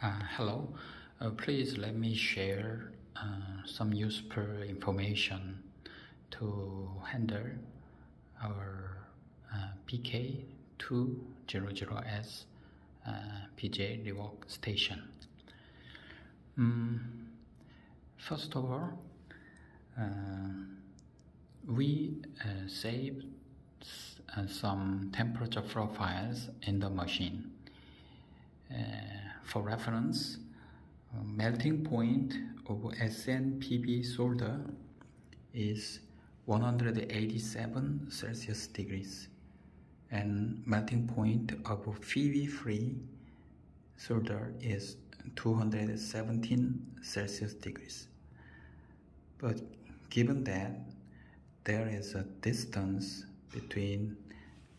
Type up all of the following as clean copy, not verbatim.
Hello, please let me share some useful information to handle our BK200S BJ rework station. First of all, we saved some temperature profiles in the machine. For reference, melting point of SNPB solder is 187 Celsius degrees, and melting point of PV-free solder is 217 Celsius degrees. But given that there is a distance between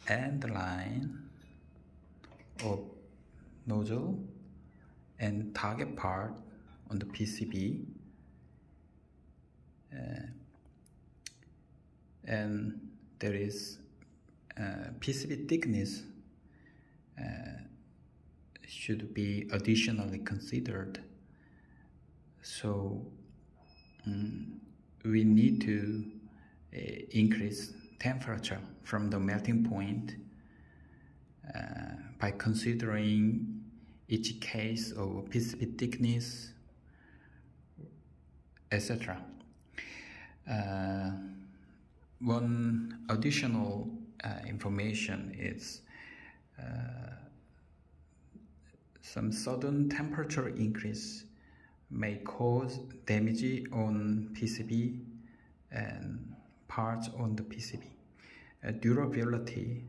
end line of nozzle and target part on the PCB, and there is PCB thickness should be additionally considered. So we need to increase temperature from the melting point by considering each case of PCB thickness, etc. One additional information is some sudden temperature increase may cause damage on PCB and parts on the PCB. Durability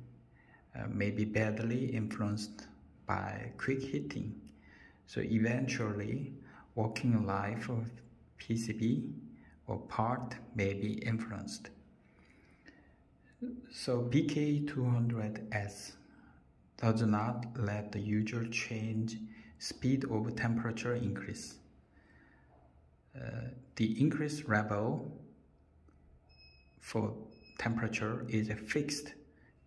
may be badly influenced by quick heating, so eventually working life of PCB or part may be influenced. So BK200S does not let the user change speed of temperature increase. The increase level for temperature is fixed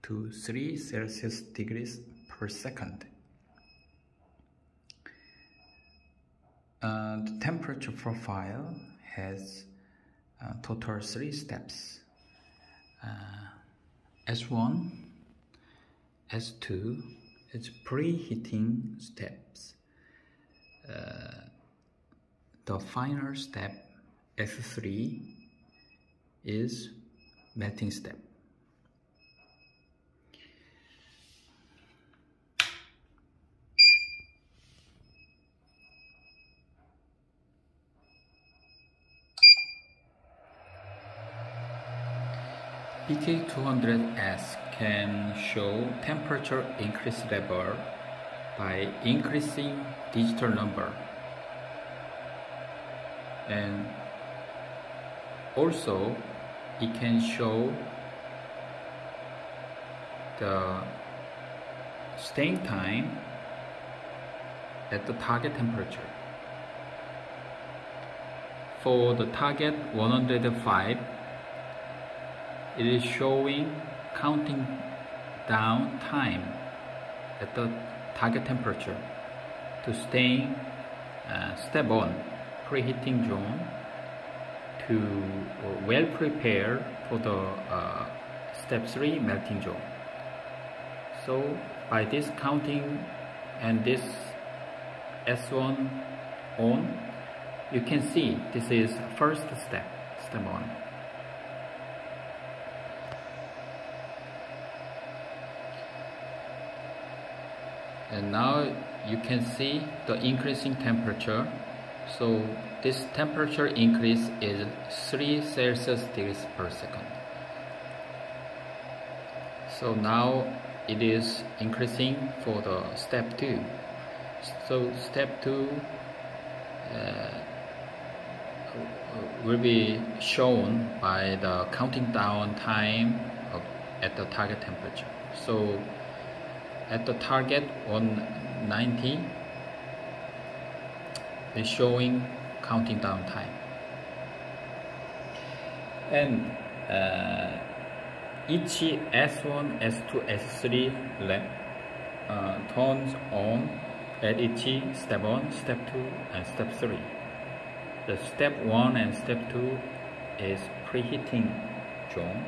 to 3 Celsius degrees per second. The temperature profile has total 3 steps. S1, S2 is preheating steps. The final step, S3, is melting step. BK200S can show temperature increase level by increasing digital number, and also it can show the staying time at the target temperature. For the target 105, it is showing counting down time at the target temperature to staying step 1 preheating zone to well prepare for the step 3 melting zone. So by this counting and this S1 on, you can see this is first step, step 1. And now you can see the increasing temperature. So this temperature increase is 3 Celsius degrees per second. So now it is increasing for the step 2. So step 2 will be shown by the counting down time at the target temperature. So at the target 190 is showing counting down time, and each S1, S2, S3 lamp turns on at each step 1, step 2 and step 3. The step 1 and step 2 is preheating zone,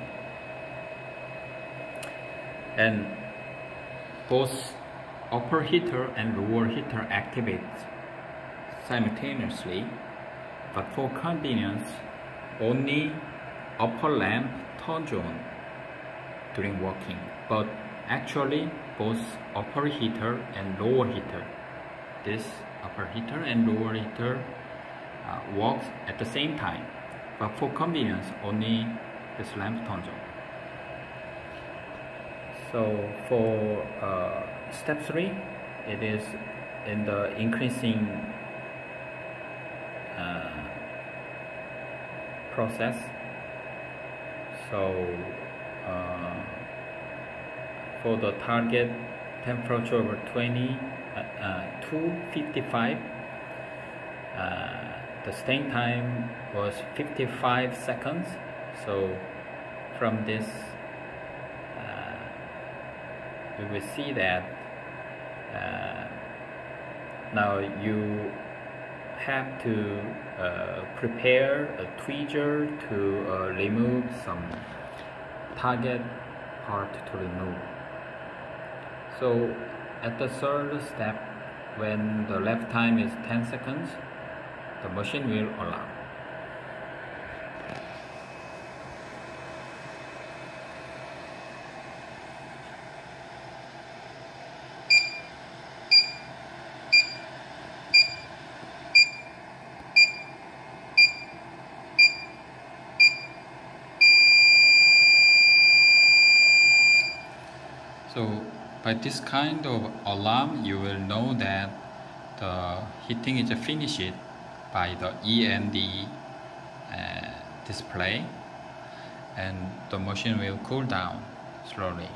and both upper heater and lower heater activate simultaneously, but for convenience only upper lamp turns on during working, but actually both upper heater and lower heater, this upper heater and lower heater works at the same time, but for convenience only this lamp turns on. So for step 3, it is in the increasing process. So for the target temperature over 255, the staying time was 55 seconds. So from this we will see that now you have to prepare a tweezer to remove some target part to remove. So at the third step, when the left time is 10 seconds, the machine will alarm. So by this kind of alarm, you will know that the heating is finished by the END display, and the machine will cool down slowly.